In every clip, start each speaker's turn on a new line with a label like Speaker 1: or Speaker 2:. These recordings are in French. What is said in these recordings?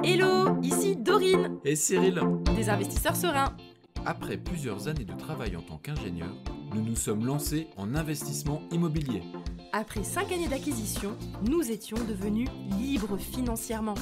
Speaker 1: Hello, ici Dorine,
Speaker 2: Et Cyril,
Speaker 1: des investisseurs sereins.
Speaker 2: après plusieurs années de travail en tant qu'ingénieur, nous nous sommes lancés en investissement immobilier.
Speaker 1: Après 5 années d'acquisition, nous étions devenus libres financièrement.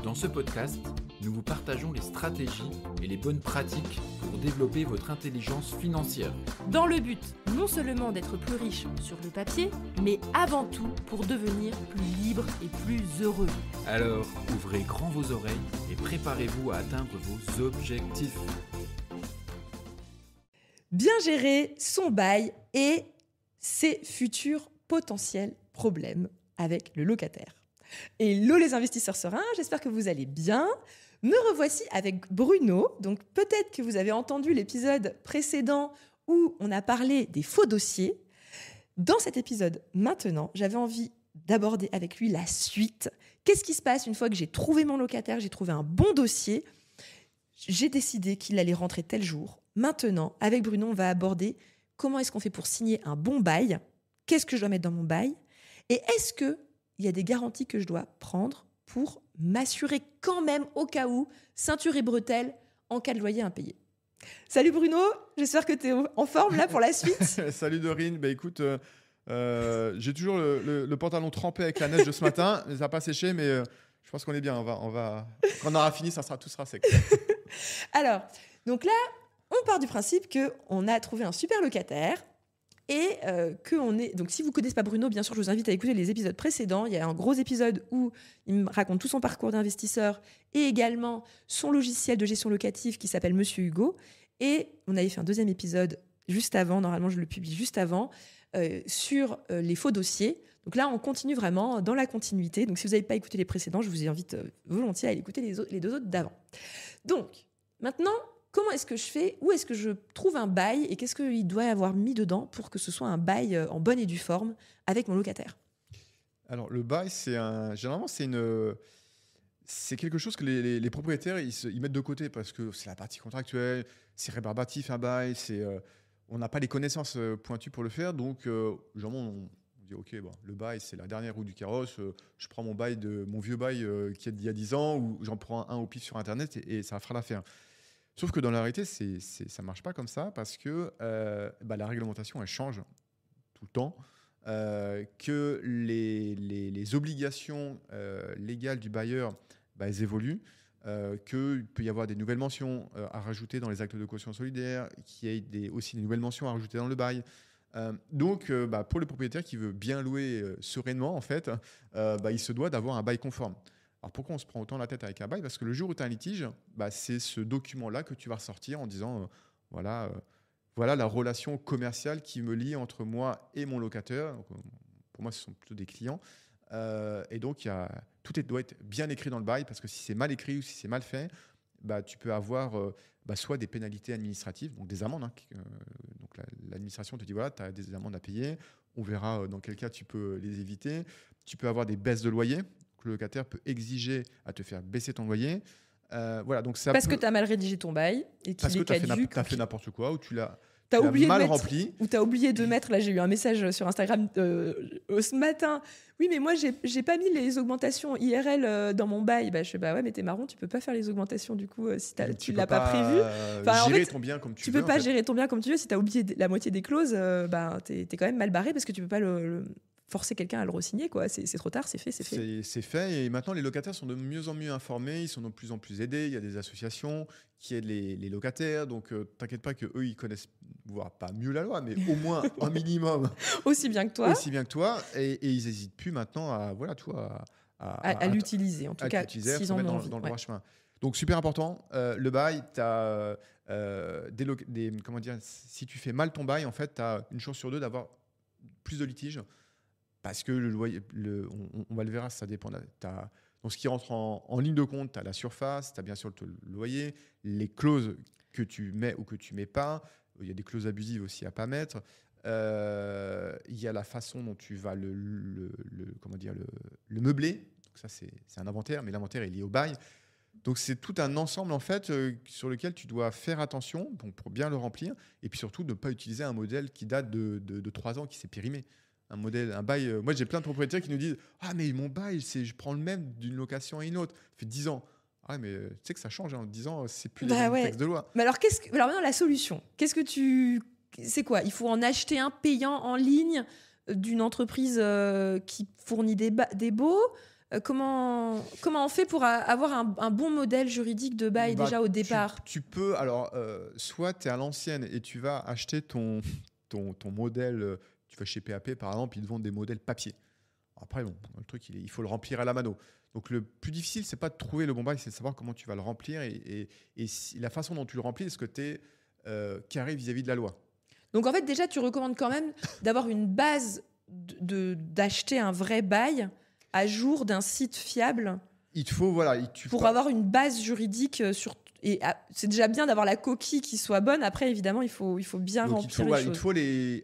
Speaker 2: Dans ce podcast, nous vous partageons les stratégies et les bonnes pratiques pour développer votre intelligence financière.
Speaker 1: Dans le but non seulement d'être plus riche sur le papier, mais avant tout pour devenir plus libre et plus heureux.
Speaker 2: Alors, ouvrez grand vos oreilles et préparez-vous à atteindre vos objectifs.
Speaker 3: Bien gérer son bail et ses futurs potentiels problèmes avec le locataire. Hello les investisseurs sereins, j'espère que vous allez bien. Me revoici avec Bruno. Donc peut-être que vous avez entendu l'épisode précédent où on a parlé des faux dossiers. Dans cet épisode maintenant, j'avais envie d'aborder avec lui la suite. Qu'est-ce qui se passe une fois que j'ai trouvé mon locataire, j'ai trouvé un bon dossier, j'ai décidé qu'il allait rentrer tel jour. Maintenant, avec Bruno, on va aborder comment est-ce qu'on fait pour signer un bon bail, qu'est-ce que je dois mettre dans mon bail, et est-ce qu'il y a des garanties que je dois prendre pour m'assurer quand même, au cas où, ceinture et bretelles, en cas de loyer impayé. Salut Bruno, j'espère que tu es en forme là pour la suite.
Speaker 4: Salut Dorine, écoute, j'ai toujours le pantalon trempé avec la neige de ce matin, ça n'a pas séché, mais je pense qu'on est bien. Quand on aura fini, tout sera sec.
Speaker 3: Alors, donc là, on part du principe qu'on a trouvé un super locataire et qu'on est... Donc si vous ne connaissez pas Bruno, bien sûr, je vous invite à écouter les épisodes précédents. Il y a un gros épisode où il me raconte tout son parcours d'investisseur et également son logiciel de gestion locative qui s'appelle Monsieur Hugo. Et on avait fait un deuxième épisode juste avant, normalement je le publie juste avant, sur les faux dossiers. Donc là, on continue vraiment dans la continuité. Donc si vous n'avez pas écouté les précédents, je vous invite volontiers à aller écouter les deux autres d'avant. Donc, maintenant, comment est-ce que je fais? Où est-ce que je trouve un bail? Et qu'est-ce qu'il doit y avoir mis dedans pour que ce soit un bail en bonne et due forme avec mon locataire?
Speaker 4: Alors, le bail, généralement, c'est quelque chose que les propriétaires ils mettent de côté parce que c'est la partie contractuelle, c'est rébarbatif un bail, on n'a pas les connaissances pointues pour le faire. Donc, généralement, on dit ok, bon, le bail, c'est la dernière roue du carrosse. Je prends mon vieux bail qui est d'il y a 10 ans ou j'en prends un au pif sur Internet et ça fera l'affaire. Sauf que dans la réalité, ça ne marche pas comme ça parce que la réglementation, elle change tout le temps, que les obligations légales du bailleur, elles évoluent, qu'il peut y avoir des nouvelles mentions à rajouter dans les actes de caution solidaire, qu'il y ait aussi des nouvelles mentions à rajouter dans le bail. Donc, pour le propriétaire qui veut bien louer sereinement, en fait, il se doit d'avoir un bail conforme. Alors pourquoi on se prend autant la tête avec un bail? Parce que le jour où tu as un litige, c'est ce document-là que tu vas ressortir en disant voilà la relation commerciale qui me lie entre moi et mon locataire. Donc, pour moi, ce sont plutôt des clients. Et donc, tout doit être bien écrit dans le bail parce que si c'est mal écrit ou si c'est mal fait, tu peux avoir soit des pénalités administratives, donc des amendes. Donc l'administration te dit voilà, tu as des amendes à payer. On verra dans quel cas tu peux les éviter. Tu peux avoir des baisses de loyer. Le locataire peut exiger à te faire baisser ton loyer. Donc
Speaker 3: parce que tu as mal rédigé ton bail et qu'il est caduc.
Speaker 4: Parce que tu as fait n'importe quoi ou tu l'as mal rempli.
Speaker 3: Ou tu as oublié de mettre, là j'ai eu un message sur Instagram ce matin. Oui, mais moi j'ai pas mis les augmentations IRL dans mon bail. Je fais ouais, mais t'es marron, tu peux pas faire les augmentations du coup si tu l'as pas prévu.
Speaker 4: Gérer ton bien comme tu veux.
Speaker 3: Tu peux pas gérer ton bien comme tu veux. Si tu as oublié la moitié des clauses, t'es quand même mal barré parce que tu peux pas forcer quelqu'un à le re-signer, quoi. C'est trop tard, c'est fait.
Speaker 4: C'est fait et maintenant les locataires sont de mieux en mieux informés, ils sont de plus en plus aidés, il y a des associations qui aident les locataires, donc t'inquiète pas qu'eux ils connaissent, voire pas mieux la loi, mais au moins un minimum.
Speaker 3: Aussi bien que toi.
Speaker 4: Et ils n'hésitent plus maintenant à
Speaker 3: l'utiliser, en tout cas, s'ils en ont envie.
Speaker 4: Dans le droit chemin. Donc super important, le bail, si tu fais mal ton bail, en fait, tu as une chance sur deux d'avoir plus de litiges. Parce que le loyer, on va le voir, ça dépend. Donc, ce qui rentre en ligne de compte, tu as la surface, tu as bien sûr le loyer, les clauses que tu mets ou que tu ne mets pas. Il y a des clauses abusives aussi à ne pas mettre. Il y a la façon dont tu vas le meubler. Donc ça, c'est un inventaire, mais l'inventaire est lié au bail. Donc, c'est tout un ensemble, en fait, sur lequel tu dois faire attention pour bien le remplir. Et puis surtout, ne pas utiliser un modèle qui date de 3 ans, qui s'est périmé. Un bail. Moi, j'ai plein de propriétaires qui nous disent ah, mais mon bail, je prends le même d'une location à une autre. Ça fait 10 ans. Ah, mais tu sais que ça change en te disant c'est plus
Speaker 3: Bah
Speaker 4: les mêmes
Speaker 3: ouais.
Speaker 4: textes de loi.
Speaker 3: Mais alors, alors maintenant, la solution, c'est quoi? Il faut en acheter un payant en ligne d'une entreprise qui fournit des baux. Comment on fait pour avoir un bon modèle juridique de bail
Speaker 4: Bah,
Speaker 3: déjà au départ?
Speaker 4: Tu peux, alors, soit tu es à l'ancienne et tu vas acheter ton modèle, tu vas chez PAP par exemple, ils te vendent des modèles papier. Après, bon, le truc, il faut le remplir à la mano. Donc, le plus difficile, c'est pas de trouver le bon bail, c'est de savoir comment tu vas le remplir et la façon dont tu le remplis, est-ce que tu es carré vis-à-vis de la loi.
Speaker 3: Donc en fait, déjà, tu recommandes quand même d'avoir une base, d'acheter un vrai bail à jour d'un site fiable
Speaker 4: Il te faut, voilà.
Speaker 3: pour avoir une base juridique c'est déjà bien d'avoir la coquille qui soit bonne. Après, évidemment, il faut bien
Speaker 4: Donc,
Speaker 3: remplir les
Speaker 4: il te
Speaker 3: choses.
Speaker 4: faut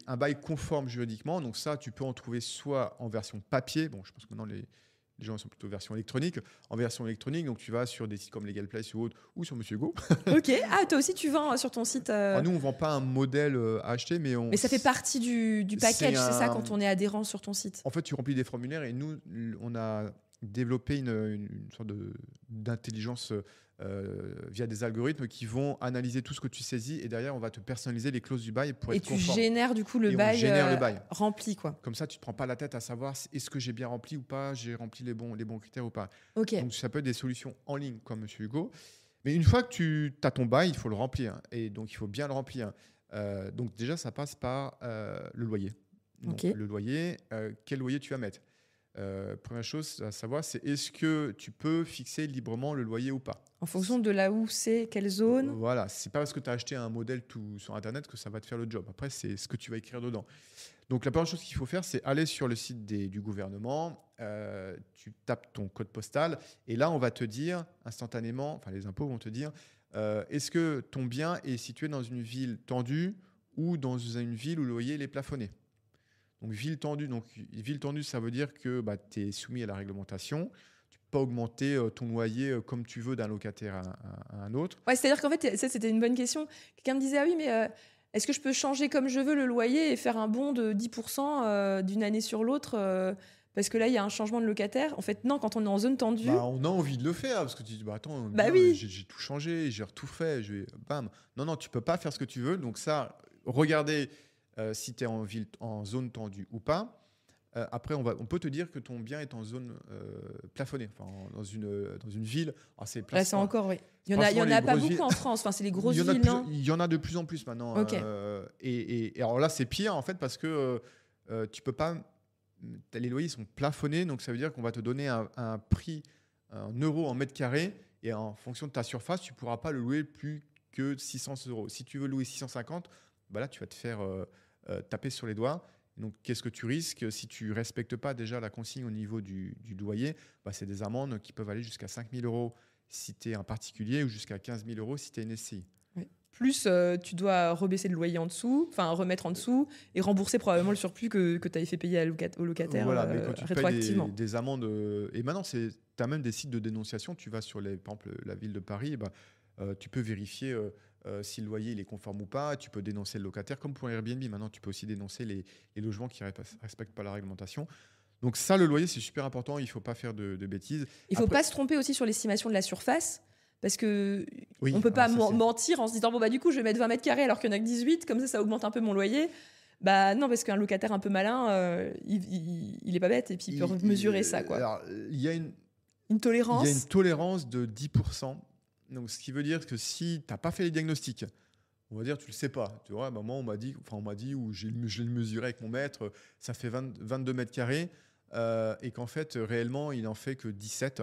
Speaker 4: un bail conforme juridiquement. Donc ça, tu peux en trouver soit en version papier. Bon, je pense que maintenant, les gens sont plutôt version électronique. En version électronique, donc tu vas sur des sites comme Legal Place ou autre, ou sur Monsieur Go.
Speaker 3: Ok. Ah, toi aussi, tu vends sur ton site.
Speaker 4: Nous, on vend pas un modèle à acheter, mais
Speaker 3: Mais ça fait partie du package, c'est ça,
Speaker 4: un-
Speaker 3: quand on est adhérent sur ton site.
Speaker 4: En fait, tu remplis des formulaires et nous, on a développé une sorte d'intelligence via des algorithmes qui vont analyser tout ce que tu saisis et derrière, on va te personnaliser les clauses du bail pour
Speaker 3: Et
Speaker 4: être
Speaker 3: tu
Speaker 4: conforme.
Speaker 3: génères du coup
Speaker 4: Et
Speaker 3: le
Speaker 4: on
Speaker 3: bail,
Speaker 4: génère le bail.
Speaker 3: rempli, quoi.
Speaker 4: Comme ça, tu ne te prends pas la tête à savoir est-ce que j'ai bien rempli ou pas, j'ai rempli les bons critères ou pas.
Speaker 3: Ok.
Speaker 4: Donc, ça peut être des solutions en ligne comme Monsieur Hugo. Mais une fois que tu as ton bail, il faut le remplir. Et donc, il faut bien le remplir. Donc, déjà, ça passe par le loyer. Donc,
Speaker 3: Ok.
Speaker 4: le loyer, quel loyer tu vas mettre? Première chose à savoir, c'est est-ce que tu peux fixer librement le loyer ou pas?
Speaker 3: En fonction de là où c'est, quelle zone.
Speaker 4: Voilà, c'est pas parce que tu as acheté un modèle tout sur Internet que ça va te faire le job. Après, c'est ce que tu vas écrire dedans. Donc, la première chose qu'il faut faire, c'est aller sur le site du gouvernement, tu tapes ton code postal, et là, on va te dire instantanément, enfin, les impôts vont te dire, est-ce que ton bien est situé dans une ville tendue ou dans une ville où le loyer est plafonné? Donc, ville tendue, ça veut dire que tu es soumis à la réglementation. Tu ne peux pas augmenter ton loyer comme tu veux d'un locataire à un autre.
Speaker 3: Ouais, c'est-à-dire qu'en fait, ça, c'était une bonne question. Quelqu'un me disait, ah oui, mais est-ce que je peux changer comme je veux le loyer et faire un bond de 10% d'une année sur l'autre parce que là, il y a un changement de locataire? En fait, non, quand on est en zone tendue.
Speaker 4: On a envie de le faire parce que tu dis, attends,
Speaker 3: Bah
Speaker 4: bien,
Speaker 3: oui.
Speaker 4: j'ai tout changé, j'ai tout fait, bam. Non, tu peux pas faire ce que tu veux. Donc ça, regardez si tu es en zone tendue ou pas. Après, on peut te dire que ton bien est en zone plafonnée, enfin, dans une ville. Alors,
Speaker 3: Là, c'est encore, oui. Il y en
Speaker 4: franchement,
Speaker 3: a
Speaker 4: les
Speaker 3: pas
Speaker 4: grosses
Speaker 3: beaucoup
Speaker 4: villes-
Speaker 3: en France. Enfin, c'est les grosses
Speaker 4: il y en a
Speaker 3: villes,
Speaker 4: de
Speaker 3: non?
Speaker 4: il y en a de plus en plus maintenant.
Speaker 3: Ok.
Speaker 4: Et alors là, c'est pire en fait parce que tu peux pas. Les loyers sont plafonnés, donc ça veut dire qu'on va te donner un prix en euros en mètre carré et en fonction de ta surface, tu pourras pas le louer plus que 600 €. Si tu veux louer 650, là tu vas te faire taper sur les doigts. Donc, qu'est-ce que tu risques si tu ne respectes pas déjà la consigne au niveau du loyer? C'est des amendes qui peuvent aller jusqu'à 5 000 € si tu es un particulier ou jusqu'à 15 000 € si tu es une SCI.
Speaker 3: Oui. Plus, tu dois rebaisser le loyer en dessous, enfin remettre en dessous et rembourser probablement le surplus que tu avais fait payer au locataire
Speaker 4: Voilà, mais quand tu
Speaker 3: rétroactivement.
Speaker 4: payes des amendes, et maintenant, tu as même des sites de dénonciation. Tu vas sur, par exemple, la ville de Paris, tu peux vérifier si le loyer il est conforme ou pas. Tu peux dénoncer le locataire, comme pour Airbnb. Maintenant, tu peux aussi dénoncer les logements qui ne respectent pas la réglementation. Donc ça, le loyer, c'est super important. Il ne faut pas faire de bêtises.
Speaker 3: Il ne faut pas se tromper aussi sur l'estimation de la surface. Parce que
Speaker 4: Oui,
Speaker 3: on peut pas
Speaker 4: ça,
Speaker 3: mentir en se disant du coup je vais mettre 20 mètres carrés alors qu'il n'y en a que 18, comme ça augmente un peu mon loyer. Non, parce qu'un locataire un peu malin, il est pas bête et puis il peut mesurer ça, quoi.
Speaker 4: Alors, il y a une
Speaker 3: tolérance.
Speaker 4: Il y a une tolérance de 10%. Donc, ce qui veut dire que si tu n'as pas fait les diagnostics, on va dire tu le sais pas. Tu vois, moi on m'a dit ou je l'ai mesuré avec mon mètre, ça fait 22 mètres carrés et qu'en fait réellement il en fait que 17.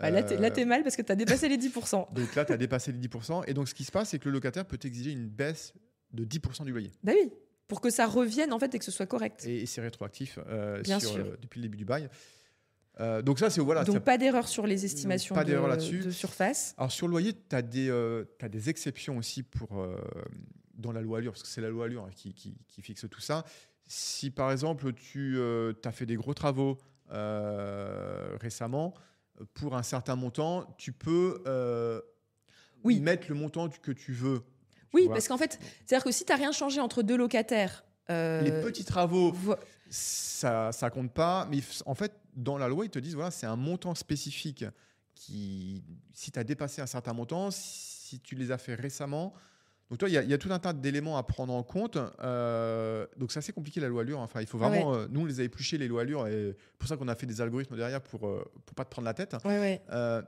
Speaker 3: Là, t'es mal parce que tu as dépassé les 10%.
Speaker 4: Donc là, tu as dépassé les 10%. Et donc, ce qui se passe, c'est que le locataire peut exiger une baisse de 10% du loyer.
Speaker 3: Bah oui, pour que ça revienne en fait et que ce soit correct.
Speaker 4: Et c'est rétroactif
Speaker 3: Bien sûr.
Speaker 4: depuis le début du bail. Donc ça, c'est voilà.
Speaker 3: Donc pas d'erreur sur les estimations
Speaker 4: pas d'erreur là-dessus.
Speaker 3: de surface.
Speaker 4: Alors sur le loyer, tu as des exceptions aussi dans la loi Allure, parce que c'est la loi Allure qui fixe tout ça. Si par exemple, tu as fait des gros travaux récemment, pour un certain montant, tu peux mettre le montant que tu veux.
Speaker 3: Oui, parce qu'en fait, c'est-à-dire que si tu n'as rien changé entre deux locataires...
Speaker 4: les petits travaux, ça compte pas. Mais en fait, dans la loi, ils te disent, voilà, c'est un montant spécifique si tu as dépassé un certain montant, si tu les as fait récemment. Donc, toi, il y a tout un tas d'éléments à prendre en compte. Donc, c'est assez compliqué la loi Allure. Enfin, il faut vraiment. Nous, on les a épluchés, les lois Allure. Et c'est pour ça qu'on a fait des algorithmes derrière pour pas te prendre la tête.
Speaker 3: Ouais.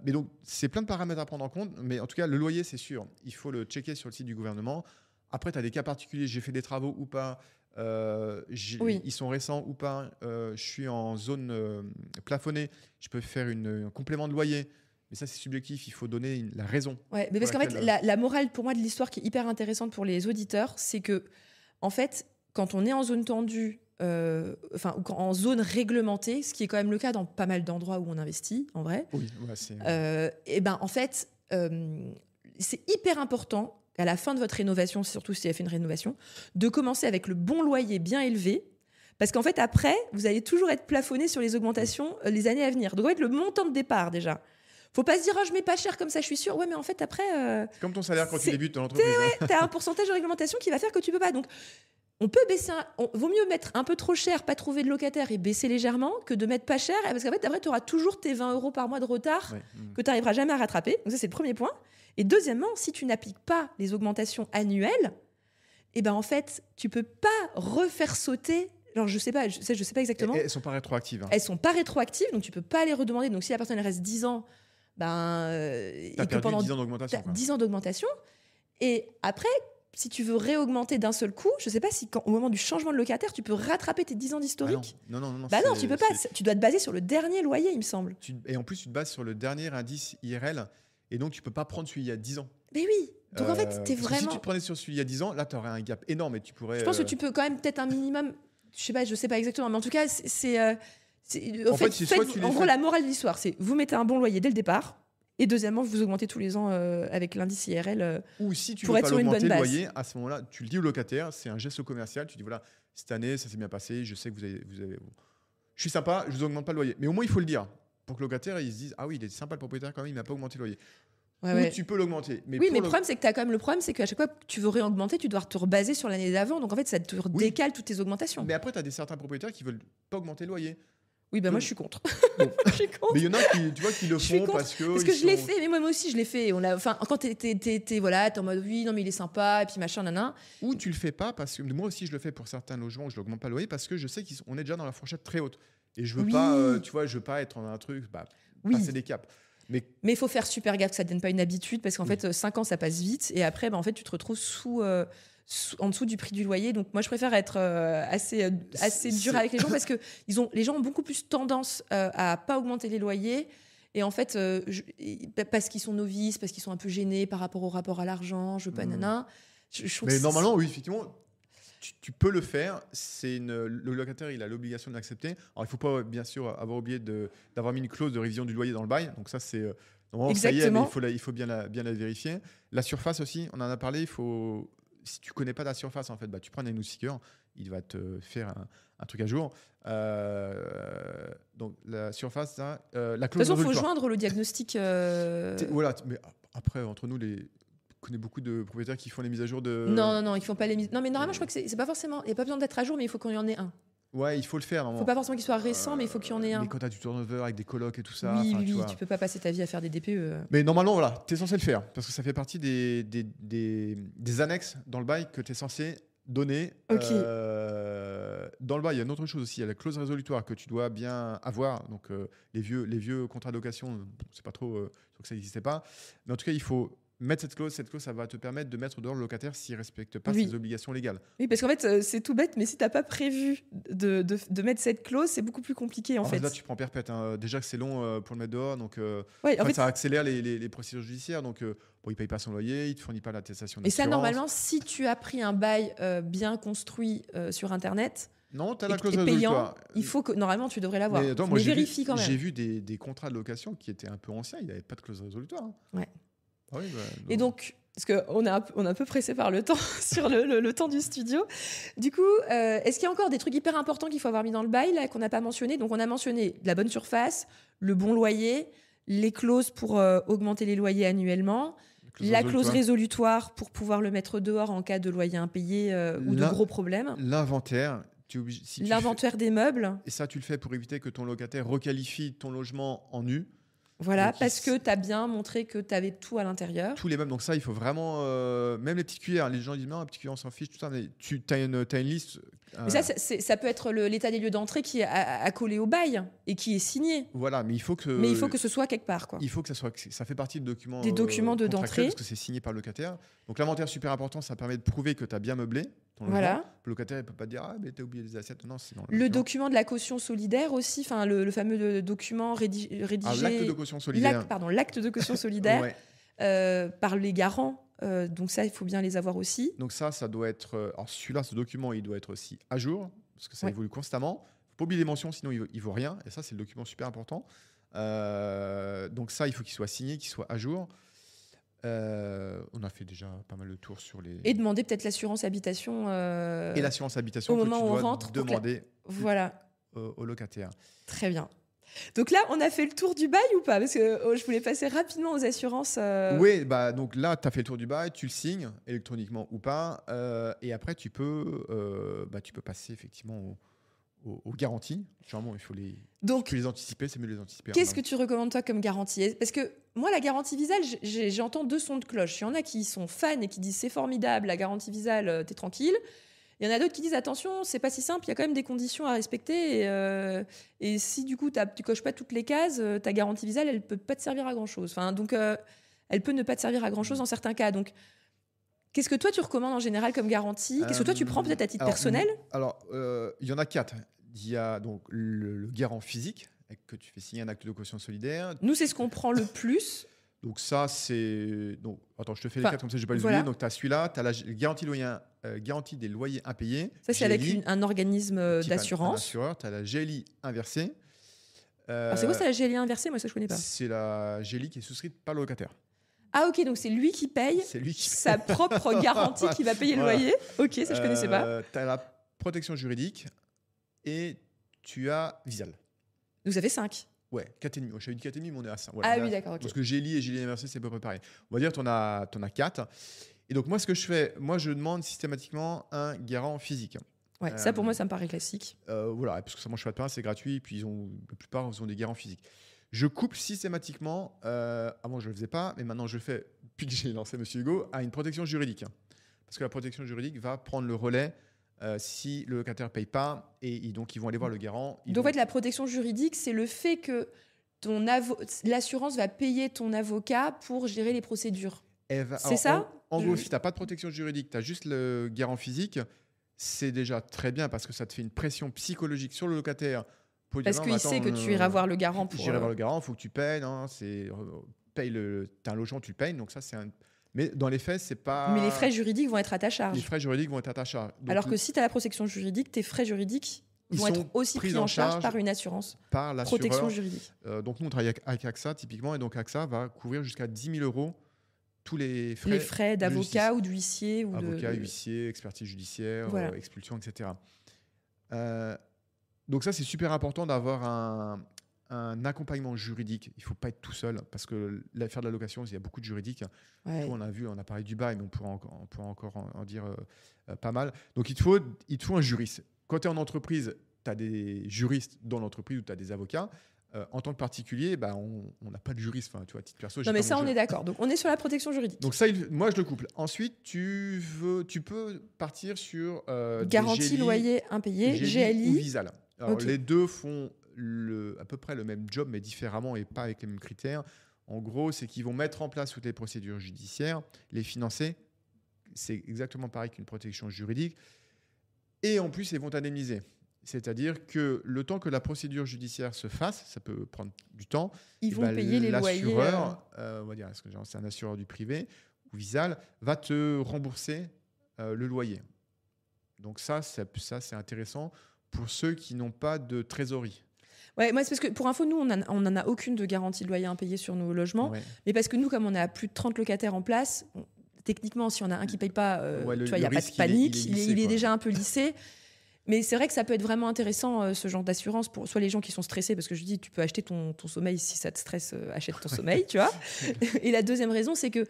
Speaker 4: Mais donc, c'est plein de paramètres à prendre en compte. Mais en tout cas, le loyer, c'est sûr. Il faut le checker sur le site du gouvernement. Après, tu as des cas particuliers. J'ai fait des travaux ou pas. Ils sont récents ou pas. Je suis en zone plafonnée. Je peux faire un complément de loyer. Mais ça, c'est subjectif. Il faut donner la raison.
Speaker 3: Ouais, mais parce qu'en fait, la morale pour moi de l'histoire qui est hyper intéressante pour les auditeurs, c'est que, en fait, quand on est en zone tendue, ou en zone réglementée, ce qui est quand même le cas dans pas mal d'endroits où on investit, en vrai.
Speaker 4: Oui, c'est.
Speaker 3: Et ben, en fait, c'est hyper important à la fin de votre rénovation, surtout si vous avez fait une rénovation, de commencer avec le bon loyer bien élevé. Parce qu'en fait, après, vous allez toujours être plafonné sur les augmentations les années à venir. Donc, en fait, le montant de départ, déjà. Faut pas se dire, je mets pas cher comme ça, je suis sûre. Ouais, mais en fait, après.
Speaker 4: C'est comme ton salaire quand tu débutes dans l'entreprise.
Speaker 3: T'as un pourcentage de réglementation qui va faire que tu peux pas. Donc, on peut baisser. Vaut mieux mettre un peu trop cher, pas trouver de locataire et baisser légèrement que de mettre pas cher. Parce qu'en fait, après, tu auras toujours tes 20 € par mois de retard que tu n'arriveras jamais à rattraper. Donc, ça, c'est le premier point. Et deuxièmement, si tu n'appliques pas les augmentations annuelles, et ben en fait, tu peux pas refaire sauter. Alors, je sais pas exactement.
Speaker 4: Elles sont pas rétroactives.
Speaker 3: Elles sont pas rétroactives, donc tu peux pas les redemander. Donc, si la personne elle reste 10 ans,
Speaker 4: t'as perdu 10 ans d'augmentation.
Speaker 3: 10 ans d'augmentation. Et après, si tu veux réaugmenter d'un seul coup, je sais pas si au moment du changement de locataire, tu peux rattraper tes 10 ans d'historique.
Speaker 4: Non.
Speaker 3: Non, tu peux pas. Tu dois te baser sur le dernier loyer, il me semble.
Speaker 4: Et en plus, tu te bases sur le dernier indice IRL. Et donc, tu peux pas prendre celui il y a 10 ans.
Speaker 3: Mais oui. Donc, en fait, t'es vraiment.
Speaker 4: Si tu te prenais sur celui il y a 10 ans, là, tu aurais un gap énorme et tu pourrais.
Speaker 3: Je pense que tu peux quand même peut-être un minimum. Je sais pas exactement. Mais en tout cas, en gros, la morale de l'histoire, c'est vous mettez un bon loyer dès le départ. Et deuxièmement, vous augmentez tous les ans avec l'indice IRL.
Speaker 4: Ou si tu
Speaker 3: pour
Speaker 4: veux
Speaker 3: être
Speaker 4: pas
Speaker 3: sur une
Speaker 4: augmenter
Speaker 3: bonne
Speaker 4: le
Speaker 3: base.
Speaker 4: loyer, à ce moment-là, tu le dis au locataire, c'est un geste commercial. Tu dis voilà, cette année, ça s'est bien passé. Je sais que vous avez. Je suis sympa, je vous augmente pas le loyer. Mais au moins, il faut le dire pour que le locataire il se dise ah oui, il est sympa le propriétaire quand même, il m'a pas augmenté le loyer.
Speaker 3: Ouais.
Speaker 4: Tu peux l'augmenter.
Speaker 3: Mais le problème, c'est que t'as quand même le problème, c'est qu'à chaque fois que tu veux réaugmenter, tu dois te rebaser sur l'année d'avant. Donc en fait, ça te décale toutes tes augmentations.
Speaker 4: Mais après, tu as certains propriétaires qui veulent pas augmenter le loyer.
Speaker 3: Oui, moi je suis contre.
Speaker 4: Bon.
Speaker 3: Je suis contre.
Speaker 4: Mais il y en a qui le font parce que.
Speaker 3: Je l'ai fait, mais moi aussi je l'ai fait. Quand t'es en mode oui, non mais il est sympa, et puis machin, nana.
Speaker 4: Ou tu le fais pas parce que moi aussi je le fais pour certains logements où je n'augmente pas le loyer parce que je sais qu'on est déjà dans la fourchette très haute. Et je veux pas, je veux pas être dans un truc, passer des caps. Mais
Speaker 3: il faut faire super gaffe que ça ne devienne pas une habitude parce qu'en fait, 5 ans ça passe vite et après, en fait, tu te retrouves en dessous du prix du loyer. Donc moi je préfère être assez dur avec les gens parce que les gens ont beaucoup plus tendance à pas augmenter les loyers et en fait parce qu'ils sont novices, parce qu'ils sont un peu gênés par rapport au rapport à l'argent, je veux pas nana.
Speaker 4: Mais normalement oui, effectivement tu peux le faire, le locataire il a l'obligation de l'accepter. Alors il faut pas bien sûr avoir oublié d'avoir mis une clause de révision du loyer dans le bail, donc ça c'est normalement ça y est, mais il faut bien la vérifier. La surface aussi, on en a parlé, si tu connais pas ta surface, en fait, tu prends un News Seeker, il va te faire un truc à jour. Donc la surface, la clause.
Speaker 3: De toute façon, il faut joindre le diagnostic.
Speaker 4: Voilà, mais après, entre nous, on connaît beaucoup de propriétaires qui font les mises à jour de.
Speaker 3: Non, ils font pas les mises. Non, mais normalement, je crois que c'est pas forcément. Il n'y a pas besoin d'être à jour, mais il faut qu'il y en ait un.
Speaker 4: Ouais, il faut le faire.
Speaker 3: Il ne faut pas forcément qu'il soit récent, mais il faut qu'il y en ait un.
Speaker 4: Mais quand tu as du turnover avec des colocs et tout ça.
Speaker 3: Oui, tu peux pas passer ta vie à faire des DPE.
Speaker 4: Mais normalement, voilà, tu es censé le faire parce que ça fait partie des annexes dans le bail que tu es censé donner.
Speaker 3: Okay.
Speaker 4: Dans le bail, il y a une autre chose aussi. Il y a la clause résolutoire que tu dois bien avoir. Donc, les vieux contrats de location, c'est pas trop. Je trouve que ça n'existait pas. Mais en tout cas, il faut mettre cette clause, ça va te permettre de mettre dehors le locataire s'il ne respecte pas ses obligations légales. Oui,
Speaker 3: parce qu'en fait, c'est tout bête, mais si tu n'as pas prévu de mettre cette clause, c'est beaucoup plus compliqué en fait.
Speaker 4: Là, tu prends perpète. Déjà que c'est long pour le mettre dehors, donc
Speaker 3: en fait,
Speaker 4: ça accélère les procédures judiciaires. Donc, il ne paye pas son loyer, il ne te fournit pas l'attestation d'assurance.
Speaker 3: Et ça, normalement, si tu as pris un bail bien construit sur Internet,
Speaker 4: non, tu as la clause résolutoire.
Speaker 3: Il faut que normalement tu devrais l'avoir.
Speaker 4: Mais
Speaker 3: vérifie quand même.
Speaker 4: J'ai vu des contrats de location qui étaient un peu anciens, il n'avait pas de clause résolutoire.
Speaker 3: Ouais.
Speaker 4: Ah oui,
Speaker 3: et donc, parce qu'on est un peu pressé par le temps sur le temps du studio. Du coup, est-ce qu'il y a encore des trucs hyper importants qu'il faut avoir mis dans le bail là, qu'on n'a pas mentionné? Donc, on a mentionné la bonne surface, le bon loyer, les clauses pour augmenter les loyers annuellement, la clause résolutoire pour pouvoir le mettre dehors en cas de loyer impayé ou de gros problèmes.
Speaker 4: L'inventaire.
Speaker 3: L'inventaire des meubles.
Speaker 4: Et ça, tu le fais pour éviter que ton locataire requalifie ton logement en nu.
Speaker 3: Voilà,
Speaker 4: Donc,
Speaker 3: parce que tu as bien montré que tu avais tout à l'intérieur.
Speaker 4: tous les meubles. Donc ça, il faut vraiment, même les petites cuillères. Les gens disent non, les petites cuillères, on s'en fiche, tout ça. Mais tu as une liste.
Speaker 3: Mais ça, ça peut être l'état des lieux d'entrée qui est accolé au bail et qui est signé.
Speaker 4: Voilà, mais il faut que.
Speaker 3: Mais il faut que ce soit quelque part, quoi.
Speaker 4: Il faut que ça fait partie des documents.
Speaker 3: Des documents
Speaker 4: contractuels,
Speaker 3: d'entrée.
Speaker 4: parce que c'est signé par le locataire. Donc l'inventaire super important, ça permet de prouver que tu as bien meublé ton logement.
Speaker 3: Voilà.
Speaker 4: Le locataire ne peut pas te dire ah mais t'as oublié des assiettes. Non, c'est dans
Speaker 3: Le document de la caution solidaire aussi, enfin le fameux document rédigé.
Speaker 4: L'acte de caution solidaire.
Speaker 3: L'acte de caution solidaire
Speaker 4: Ouais.
Speaker 3: par les garants. Donc ça, il faut bien les avoir aussi.
Speaker 4: Donc ça doit être. Alors celui-là, ce document, il doit être aussi à jour parce que ça
Speaker 3: Ouais.
Speaker 4: évolue constamment. Faut pas oublier les mentions, sinon il vaut rien. Et ça, c'est le document super important. Donc ça, il faut qu'il soit signé, qu'il soit à jour. On a fait déjà pas mal de tours sur les.
Speaker 3: Et demander peut-être l'assurance habitation.
Speaker 4: Et l'assurance habitation
Speaker 3: au
Speaker 4: que
Speaker 3: moment
Speaker 4: tu
Speaker 3: où on
Speaker 4: dois
Speaker 3: rentre pour que
Speaker 4: demander
Speaker 3: Voilà,
Speaker 4: au locataire.
Speaker 3: très bien. Donc là, on a fait le tour du bail ou pas? Parce que je voulais passer rapidement aux assurances.
Speaker 4: Oui, bah, donc là, tu as fait le tour du bail, tu le signes électroniquement ou pas. Et après, tu peux passer effectivement aux garanties. Généralement, il faut
Speaker 3: Donc,
Speaker 4: les anticiper, c'est mieux de les anticiper.
Speaker 3: qu'est-ce que tu recommandes toi comme garantie? Parce que moi, la garantie Visal, j'entends deux sons de cloche. Il y en a qui sont fans et qui disent c'est formidable, la garantie Visal, t'es tranquille. Il y en a d'autres qui disent attention, c'est pas si simple, il y a quand même des conditions à respecter. Et si du coup tu coches pas toutes les cases, ta garantie Visal, elle peut pas te servir à grand chose. Enfin, donc, elle peut ne pas te servir à grand chose dans certains cas. Donc, qu'est-ce que toi tu recommandes en général comme garantie? Qu'est-ce que toi tu prends peut-être à titre personnel?
Speaker 4: Alors, il y en a 4. Il y a donc le garant physique, que tu fais signer un acte de caution solidaire.
Speaker 3: Nous, c'est ce qu'on prend le plus.
Speaker 4: Donc ça, c'est... Donc, attends, je te fais les
Speaker 3: Enfin,
Speaker 4: 4 comme ça, je ne vais pas les
Speaker 3: voilà.
Speaker 4: oublier. Donc, tu as celui-là, tu as la garantie des loyers impayés.
Speaker 3: Ça, c'est avec
Speaker 4: GLI,
Speaker 3: un organisme
Speaker 4: type un
Speaker 3: d'assurance.
Speaker 4: assureur. Tu as la GLI inversée.
Speaker 3: Alors, c'est quoi ça, la GLI inversée? Moi, ça, je connais pas.
Speaker 4: C'est la GLI qui est souscrite par le locataire.
Speaker 3: Ah, ok, donc c'est lui qui paye
Speaker 4: C'est lui qui
Speaker 3: sa propre garantie qui va payer le
Speaker 4: Voilà.
Speaker 3: loyer. Ok, ça, je connaissais pas.
Speaker 4: Tu as la protection juridique et tu as Visal.
Speaker 3: Donc, ça fait 5.
Speaker 4: Ouais, 4,5. Je suis dit 4,5, mais on est à 5.
Speaker 3: Ah oui, d'accord, ok.
Speaker 4: Parce que GLI et GLI inversée, c'est à peu près pareil. On va dire que tu en as 4. Et donc, moi, ce que je fais, je demande systématiquement un garant physique.
Speaker 3: Ouais, ça, pour moi, ça me paraît classique.
Speaker 4: Voilà, parce que ça mange pas de pain, c'est gratuit, et puis la plupart ils ont des garants physiques. Je couple systématiquement, avant je le faisais pas, mais maintenant je le fais, depuis que j'ai lancé Monsieur Hugo, à une protection juridique. Parce que la protection juridique va prendre le relais si le locataire ne paye pas, et donc ils vont aller voir le garant.
Speaker 3: Donc, en fait, la protection juridique, c'est le fait que l'assurance va payer ton avocat pour gérer les procédures. C'est ça?
Speaker 4: En gros, si tu n'as pas de protection juridique, tu as juste le garant physique, c'est déjà très bien parce que ça te fait une pression psychologique sur le locataire. Pour
Speaker 3: Parce
Speaker 4: dire,
Speaker 3: qu'il sait que tu iras voir le garant pour.
Speaker 4: J'irai voir le garant, il faut que tu payes. Non, t'as un logement, tu le payes. Donc ça, mais dans les faits, c'est pas.
Speaker 3: Mais les frais juridiques vont être à ta
Speaker 4: Les
Speaker 3: charge.
Speaker 4: frais juridiques vont être à ta charge. Donc,
Speaker 3: Alors que si tu as la protection juridique, tes frais juridiques
Speaker 4: Ils
Speaker 3: vont
Speaker 4: sont
Speaker 3: être aussi
Speaker 4: pris
Speaker 3: pris
Speaker 4: en
Speaker 3: en charge
Speaker 4: charge
Speaker 3: par une assurance.
Speaker 4: par l'assureur.
Speaker 3: Protection juridique.
Speaker 4: Donc nous, on travaille avec AXA typiquement, et donc AXA va couvrir jusqu'à 10 000 € tous les frais.
Speaker 3: Les frais
Speaker 4: de
Speaker 3: d'avocat
Speaker 4: justice.
Speaker 3: ou d'huissier. Ou
Speaker 4: Avocat, huissier, expertise judiciaire,
Speaker 3: Voilà.
Speaker 4: expulsion, etc. Donc ça, c'est super important d'avoir un accompagnement juridique. Il ne faut pas être tout seul parce que l'affaire de la location, il y a beaucoup de juridiques.
Speaker 3: Ouais.
Speaker 4: On a parlé du bail, mais on pourra encore en dire pas mal. Donc il te faut un juriste. Quand tu es en entreprise, tu as des juristes dans l'entreprise ou tu as des avocats. En tant que particulier, on n'a pas de juriste. Enfin, tu vois, à titre perso,
Speaker 3: Non, mais ça, on est d'accord. Donc, on est sur la protection juridique.
Speaker 4: Donc ça, moi, je le couple. Ensuite, tu peux partir sur des
Speaker 3: Garantie
Speaker 4: GLI,
Speaker 3: loyer impayé,
Speaker 4: ou
Speaker 3: GLI.
Speaker 4: Visal. Alors,
Speaker 3: Ok.
Speaker 4: les deux font à peu près le même job, mais différemment et pas avec les mêmes critères. En gros, c'est qu'ils vont mettre en place toutes les procédures judiciaires, les financer. C'est exactement pareil qu'une protection juridique. Et en plus, ils vont t'indemniser. C'est-à-dire que le temps que la procédure judiciaire se fasse, ça peut prendre du temps.
Speaker 3: Ils vont payer les loyers.
Speaker 4: L'assureur, on va dire, est-ce que c'est un assureur du privé ou Visal, va te rembourser le loyer. Donc ça, c'est intéressant pour ceux qui n'ont pas de trésorerie.
Speaker 3: Ouais, moi, c'est parce que pour info, nous, on n'en a aucune de garantie de loyer impayé sur nos logements.
Speaker 4: Ouais.
Speaker 3: Mais parce que nous, comme on a plus de 30 locataires en place, techniquement, si on a un qui ne paye pas,
Speaker 4: Ouais,
Speaker 3: tu vois, il n'y a pas de
Speaker 4: risque,
Speaker 3: panique.
Speaker 4: il est lissé,
Speaker 3: Il est
Speaker 4: quoi.
Speaker 3: déjà un peu lissé. Mais c'est vrai que ça peut être vraiment intéressant, ce genre d'assurance, pour soit les gens qui sont stressés, parce que je dis, tu peux acheter ton sommeil, si ça te stresse, achète ton sommeil, tu vois. Et la deuxième raison, c'est que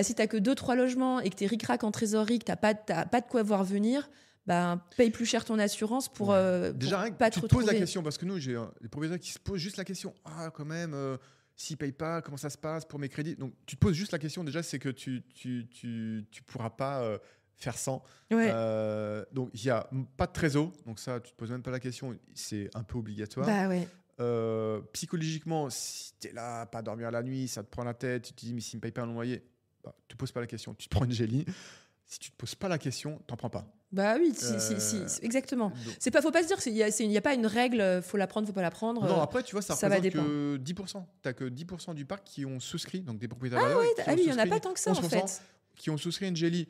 Speaker 3: si tu n'as que 2-3 logements et que tu es ric-rac en trésorerie, que tu n'as pas de quoi voir venir, paye plus cher ton assurance pour,
Speaker 4: Déjà,
Speaker 3: pour
Speaker 4: rien que
Speaker 3: pas
Speaker 4: tu
Speaker 3: te
Speaker 4: te poses la
Speaker 3: retrouver.
Speaker 4: question, parce que nous, j'ai des propriétaires qui se posent juste la question. Ah, quand même, s'ils payent pas, comment ça se passe pour mes crédits? Donc, tu te poses juste la question. Déjà, c'est que tu pourras pas faire sans.
Speaker 3: Ouais.
Speaker 4: Donc, il y a pas de trésor. Donc ça, tu te poses même pas la question. C'est un peu obligatoire.
Speaker 3: Bah ouais.
Speaker 4: Psychologiquement, si tu es là, pas dormir la nuit, ça te prend la tête, tu te dis, mais s'ils ne me payent pas un loyer, bah, tu te poses pas la question. Tu te prends une Gélie. Si tu te poses pas la question, t'en prends pas.
Speaker 3: Bah oui, exactement. Faut pas se dire qu'il n'y a pas une règle, faut la prendre, faut pas la prendre.
Speaker 4: Non, après, tu vois, ça
Speaker 3: ça va
Speaker 4: représente
Speaker 3: dépendre.
Speaker 4: que 10%. Tu n'as que 10% du parc qui ont souscrit, donc des propriétaires
Speaker 3: Ah
Speaker 4: bailleurs,
Speaker 3: ouais,
Speaker 4: qui
Speaker 3: ah
Speaker 4: ont
Speaker 3: oui, il y en a
Speaker 4: souscrit
Speaker 3: pas tant que ça en
Speaker 4: 11%,
Speaker 3: fait.
Speaker 4: qui ont souscrit une Gélie.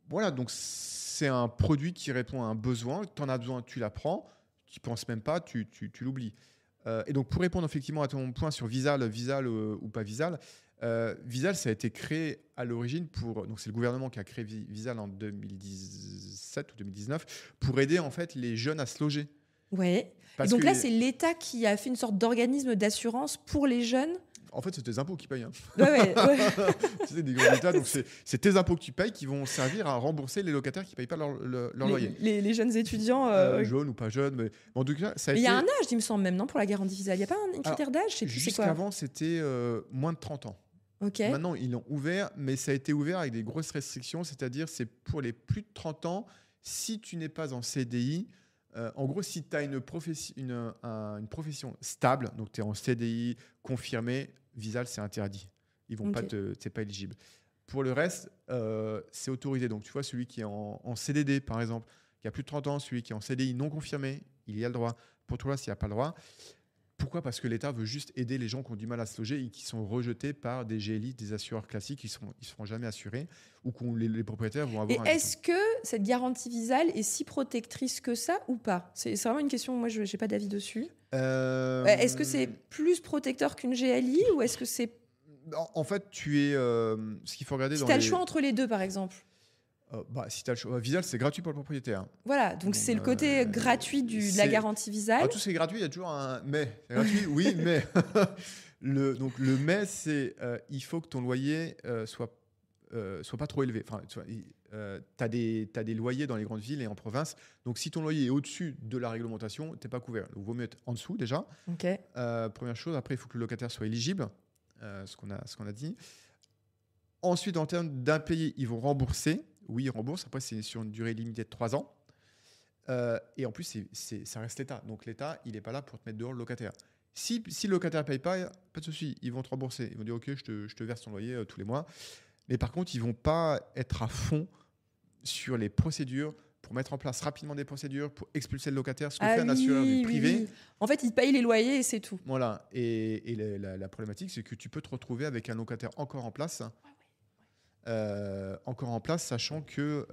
Speaker 4: Voilà, donc c'est un produit qui répond à un besoin. Tu en as besoin, tu la prends. Tu ne penses même pas, tu l'oublies. Et donc, pour répondre effectivement à ton point sur Visal ou pas Visal, Visal, ça a été créé à l'origine donc c'est le gouvernement qui a créé Visal en 2017 ou 2019 pour aider en fait les jeunes à se loger.
Speaker 3: Ouais.
Speaker 4: Parce
Speaker 3: Et donc
Speaker 4: que
Speaker 3: là, c'est l'État qui a fait une sorte d'organisme d'assurance pour les jeunes.
Speaker 4: En fait, c'est tes impôts qui payent. Hein.
Speaker 3: Ouais.
Speaker 4: C'est des grands États, donc c'est tes impôts que tu payes qui vont servir à rembourser les locataires qui ne payent pas leur loyer.
Speaker 3: Les jeunes étudiants.
Speaker 4: Jeunes ou pas jeunes, mais en tout cas, ça a
Speaker 3: Mais il
Speaker 4: été.
Speaker 3: y a un âge, il me semble même, non, pour la garantie Visal. Il n'y a pas un critère d'âge, je sais plus c'est quoi.
Speaker 4: Jusqu'avant, c'était moins de 30 ans.
Speaker 3: Ok.
Speaker 4: Maintenant, ils l'ont ouvert, mais ça a été ouvert avec des grosses restrictions, c'est-à-dire c'est pour les plus de 30 ans, si tu n'es pas en CDI. En gros, si tu as une profession stable, donc tu es en CDI confirmé, Visal, c'est interdit. Ils vont pas c'est pas éligible. Pour le reste, c'est autorisé. Donc, tu vois, celui qui est en CDD, par exemple, qui a plus de 30 ans, celui qui est en CDI non confirmé, il y a le droit. Pour toi, s'il n'y a pas le droit. Pourquoi ? Parce que l'État veut juste aider les gens qui ont du mal à se loger et qui sont rejetés par des GLI, des assureurs classiques qui ne seront jamais assurés ou que les propriétaires vont avoir.
Speaker 3: Et est-ce que cette garantie Visal est si protectrice que ça ou pas ? C'est vraiment une question, moi je n'ai pas d'avis dessus. Est-ce que c'est plus protecteur qu'une GLI ou est-ce que c'est...
Speaker 4: En fait, ce qu'il faut regarder
Speaker 3: si tu as le choix entre les deux, par exemple.
Speaker 4: Si tu as le choix, Visal, c'est gratuit pour le propriétaire.
Speaker 3: Voilà, donc c'est le côté gratuit de la garantie Visal.
Speaker 4: Tout c'est gratuit, il y a toujours un mais. C'est gratuit, oui, mais. Donc le mais, c'est il faut que ton loyer soit pas trop élevé. Enfin, tu as des loyers dans les grandes villes et en province. Donc si ton loyer est au-dessus de la réglementation, tu n'es pas couvert. Donc il vaut mieux être en dessous déjà.
Speaker 3: Okay.
Speaker 4: Première chose. Après, il faut que le locataire soit éligible, ce qu'on a dit. Ensuite, en termes d'impayés, ils vont rembourser. Oui, ils remboursent. Après, c'est sur une durée limitée de 3 ans. Et en plus, ça reste l'État. Donc, l'État, il n'est pas là pour te mettre dehors le locataire. Si le locataire ne paye pas de souci. Ils vont te rembourser. Ils vont dire, OK, je te verse ton loyer tous les mois. Mais par contre, ils ne vont pas être à fond sur les procédures pour mettre en place rapidement des procédures pour expulser le locataire, ce que fait un assureur privé.
Speaker 3: Oui. En fait, ils payent les loyers et c'est tout.
Speaker 4: Voilà. Et la problématique, c'est que tu peux te retrouver avec un locataire encore en place. Sachant que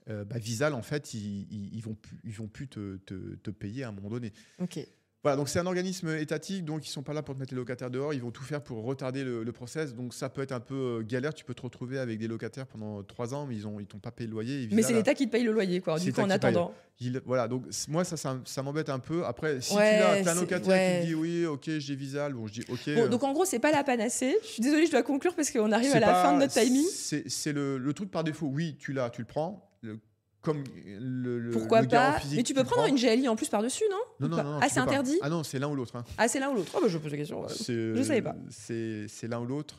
Speaker 4: Visal, en fait, ils vont plus te payer à un moment donné.
Speaker 3: Ok.
Speaker 4: Voilà, donc c'est un organisme étatique, donc ils sont pas là pour te mettre les locataires dehors, ils vont tout faire pour retarder le process, donc ça peut être un peu galère, tu peux te retrouver avec des locataires pendant 3 ans, mais ils t'ont pas payé le loyer.
Speaker 3: Mais c'est l'État qui te paye le loyer, quoi, du coup, en attendant.
Speaker 4: Voilà, donc moi, ça m'embête un peu. Après, si tu as un locataire qui dit oui, ok, j'ai Visal, bon, je dis ok.
Speaker 3: Bon, donc en gros, c'est pas la panacée. Je suis désolée, je dois conclure parce qu'on arrive à la fin de notre timing.
Speaker 4: C'est le truc par défaut. Oui, tu le prends. Comme
Speaker 3: pourquoi
Speaker 4: le
Speaker 3: pas
Speaker 4: garant physique,
Speaker 3: mais tu peux prendre une GLI en plus par-dessus, non?
Speaker 4: Non,
Speaker 3: ah, c'est interdit?
Speaker 4: Ah non, c'est l'un ou l'autre. Hein.
Speaker 3: Ah, c'est l'un ou l'autre. Je pose la question. Je savais pas.
Speaker 4: C'est l'un ou l'autre.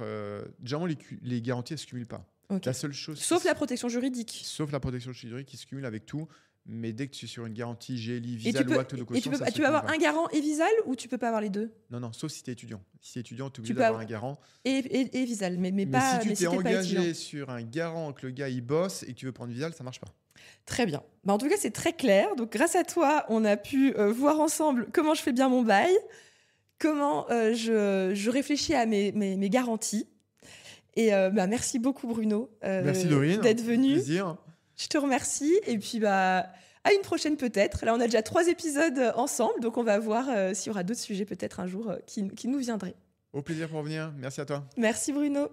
Speaker 4: Généralement, les garanties, elles ne se cumulent pas.
Speaker 3: Okay.
Speaker 4: La seule chose,
Speaker 3: sauf la protection juridique.
Speaker 4: Sauf la protection juridique qui se cumule avec tout. Mais dès que tu es sur une garantie GLI, Visal ou acte de caution,
Speaker 3: tu peux avoir un garant et Visal ou tu peux pas avoir les deux?
Speaker 4: Non, sauf si tu es étudiant. Si tu es étudiant, tu es obligé d'avoir un garant.
Speaker 3: Et Visal, mais pas.
Speaker 4: Si tu t'es engagé sur un garant, que le gars il bosse et que tu veux prendre Visal, ça marche pas.
Speaker 3: Très bien. En tout cas, c'est très clair. Donc, grâce à toi, on a pu voir ensemble comment je fais bien mon bail, comment je réfléchis à mes garanties. Et merci beaucoup, Bruno,
Speaker 4: merci Dorine,
Speaker 3: d'être venu.
Speaker 4: Plaisir.
Speaker 3: Je te remercie. Et puis, à une prochaine peut-être. Là, on a déjà 3 épisodes ensemble. Donc, on va voir s'il y aura d'autres sujets peut-être un jour qui nous viendraient.
Speaker 4: Au plaisir pour venir. Merci à toi.
Speaker 3: Merci, Bruno.